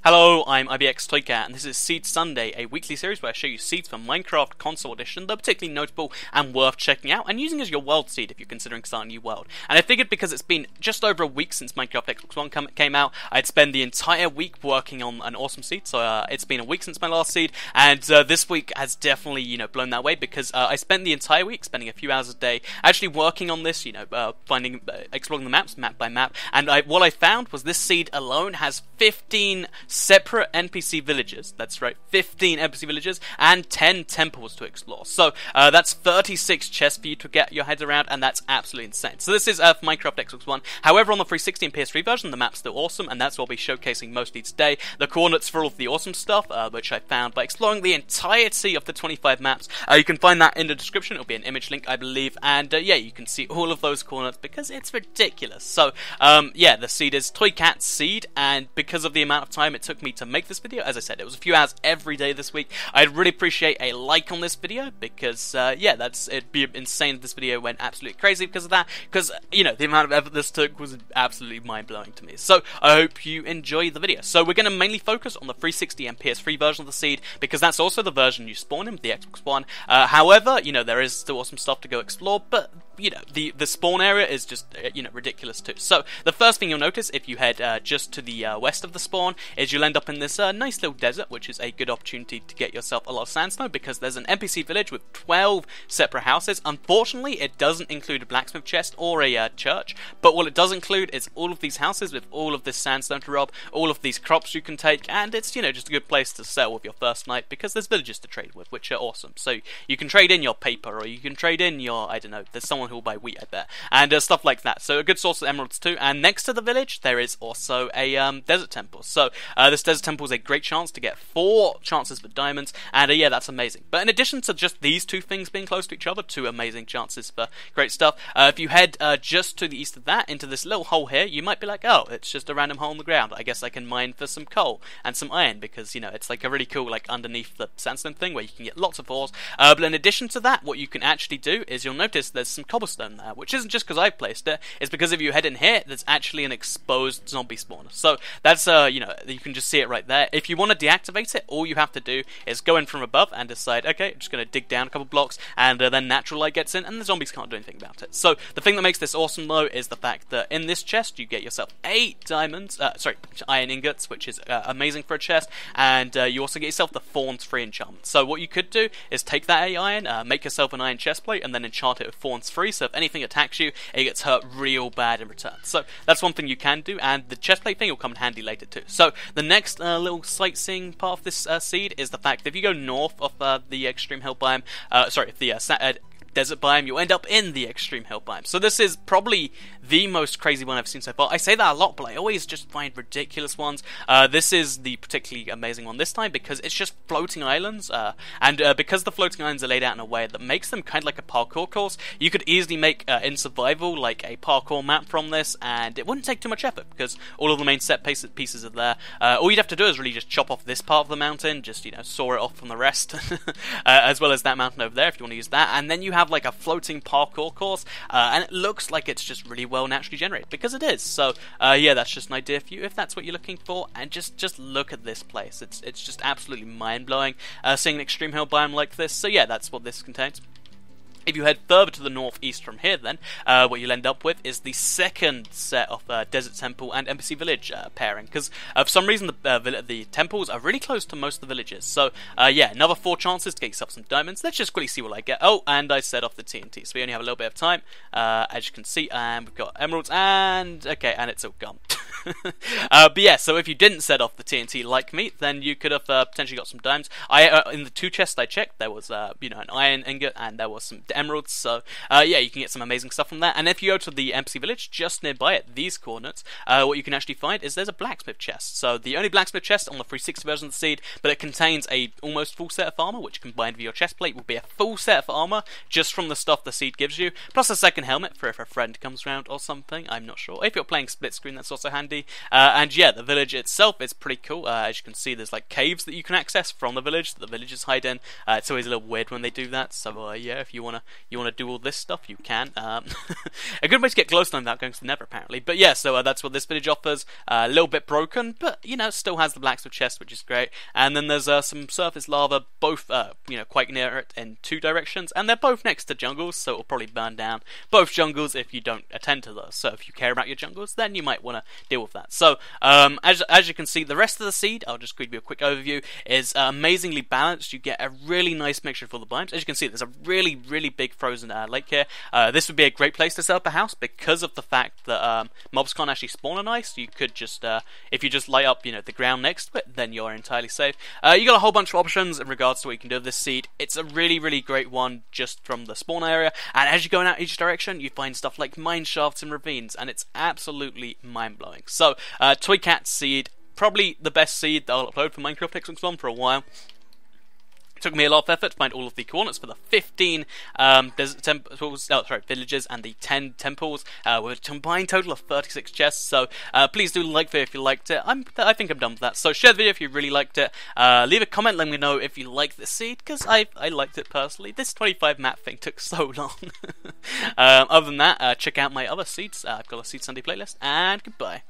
Hello, I'm IBX Toycat, and this is Seed Sunday, a weekly series where I show you seeds for Minecraft Console Edition that are particularly notable and worth checking out, and using as your world seed if you're considering starting a new world. And I figured because it's been just over a week since Minecraft Xbox One came out, I'd spend the entire week working on an awesome seed. So it's been a week since my last seed, and this week has definitely, blown that way because I spent the entire week spending a few hours a day actually working on this, exploring the maps, map by map, and what I found was this seed alone has 15 separate NPC villages, that's right, 15 NPC villages, and 10 temples to explore. So that's 36 chests for you to get your heads around, and that's absolutely insane. So this is for Minecraft Xbox One. However, on the 360 and PS3 version, the map's still awesome, and that's what I'll be showcasing mostly today. The coordinates for all of the awesome stuff, which I found by exploring the entirety of the 25 maps. You can find that in the description. It'll be an image link, I believe, and yeah, you can see all of those coordinates because it's ridiculous. So yeah, the seed is toycatseed, and because of the amount of time it took me to make this video, as I said, it was a few hours every day this week. I'd really appreciate a like on this video because yeah, it'd be insane if this video went absolutely crazy because of that, because the amount of effort this took was absolutely mind-blowing to me. So I hope you enjoy the video. So we're going to mainly focus on the 360 and PS3 version of the seed because that's also the version you spawn in with the Xbox One. However, there is still awesome stuff to go explore, but the spawn area is just ridiculous too. So the first thing you'll notice if you head just to the west of the spawn is you'll end up in this nice little desert, which is a good opportunity to get yourself a lot of sandstone because there's an NPC village with 12 separate houses. Unfortunately, it doesn't include a blacksmith chest or a church, but what it does include is all of these houses with all of this sandstone to rob, all of these crops you can take, and it's just a good place to sell with your first night because there's villages to trade with, which are awesome. So you can trade in your paper, or you can trade in your, I don't know, there's someone who will buy wheat, I bet, and stuff like that. So a good source of emeralds too. And next to the village there is also a desert temple. So this desert temple is a great chance to get 4 chances for diamonds, and yeah, that's amazing. But in addition to just these two things being close to each other, 2 amazing chances for great stuff, if you head just to the east of that into this little hole here, you might be like, oh, it's just a random hole in the ground, I guess I can mine for some coal and some iron, because it's like a really cool, like, underneath the sandstone thing where you can get lots of ores. But in addition to that, what you can actually do is you'll notice there's some cobblestone there, which isn't just because I've placed it, it's because if you head in here, there's actually an exposed zombie spawner. So that's you can just see it right there. If you want to deactivate it, all you have to do is go in from above and decide, okay, I'm just going to dig down a couple blocks, and then natural light gets in, and the zombies can't do anything about it. So the thing that makes this awesome though is the fact that in this chest you get yourself 8 iron ingots, which is amazing for a chest, and you also get yourself the thorns free enchantment. So what you could do is take that 8 iron, make yourself an iron chest plate, and then enchant it with thorns free, so if anything attacks you, it gets hurt real bad in return. So that's one thing you can do, and the chest plate thing will come in handy later too. So the next little sightseeing part of this seed is the fact that if you go north of the extreme hill biome, desert biome, you'll end up in the extreme hill biome. So this is probably the most crazy one I've seen so far. I say that a lot, but I always just find ridiculous ones. This is the particularly amazing one this time because it's just floating islands, and because the floating islands are laid out in a way that makes them kind of like a parkour course, you could easily make in survival like a parkour map from this, and it wouldn't take too much effort because all of the main set pieces are there. All you'd have to do is really just chop off this part of the mountain, just saw it off from the rest, as well as that mountain over there if you want to use that, and then you have like a floating parkour course, and it looks like it's just really well naturally generated because it is. So yeah, that's just an idea for you if that's what you're looking for, and just look at this place. It's just absolutely mind-blowing seeing an extreme hill biome like this. So yeah, that's what this contains. If you head further to the northeast from here, then what you'll end up with is the second set of Desert Temple and NPC Village pairing, because for some reason the temples are really close to most of the villages. So yeah, another 4 chances to get yourself some diamonds. Let's just quickly see what I get. Oh, and I set off the TNT, so we only have a little bit of time, as you can see, and we've got emeralds, and okay, and it's all gone. But yeah, so if you didn't set off the TNT like me, then you could have potentially got some diamonds. In the 2 chests I checked, there was an iron ingot, and there was some emeralds, so yeah, you can get some amazing stuff from there. And if you go to the NPC village just nearby at these coordinates, what you can actually find is there's a blacksmith chest. So the only blacksmith chest on the 360 version of the seed, but it contains a almost full set of armor, which combined with your chest plate will be a full set of armor just from the stuff the seed gives you, plus a second helmet for if a friend comes around or something. I'm not sure. If you're playing split screen, that's also handy. And yeah, the village itself is pretty cool. As you can see, there's like caves that you can access from the village that the villagers hide in. It's always a little weird when they do that, so yeah, if you want wanna do all this stuff, you can. A good way to get glowstone without going to the Nether, apparently. But yeah, so that's what this village offers. A little bit broken, but you know, still has the blacksmith chest, which is great. And then there's some surface lava, both you know, quite near it in 2 directions, and they're both next to jungles, so it'll probably burn down both jungles if you don't attend to those. So if you care about your jungles, then you might want to deal with that. So as you can see, the rest of the seed, I'll just give you a quick overview, is amazingly balanced. You get a really nice mixture for the biomes. As you can see, there's a really big frozen lake here. This would be a great place to set up a house because of the fact that mobs can't actually spawn on ice. You could just if you just light up, you know, the ground next to it, then you're entirely safe. You got a whole bunch of options in regards to what you can do with this seed. It's a really great one just from the spawn area, and as you're going out each direction, you find stuff like mine shafts and ravines, and it's absolutely mind-blowing. So toycatseed, probably the best seed that I'll upload for Minecraft X1 for a while. It took me a lot of effort to find all of the coordinates for the 15 villages and the 10 temples, with a combined total of 36 chests. So please do like the video if you liked it. I think I'm done with that. So share the video if you really liked it. Leave a comment, let me know if you like this seed, because I liked it personally. This 25 map thing took so long. Other than that, check out my other seeds. I've got a Seed Sunday playlist, and goodbye.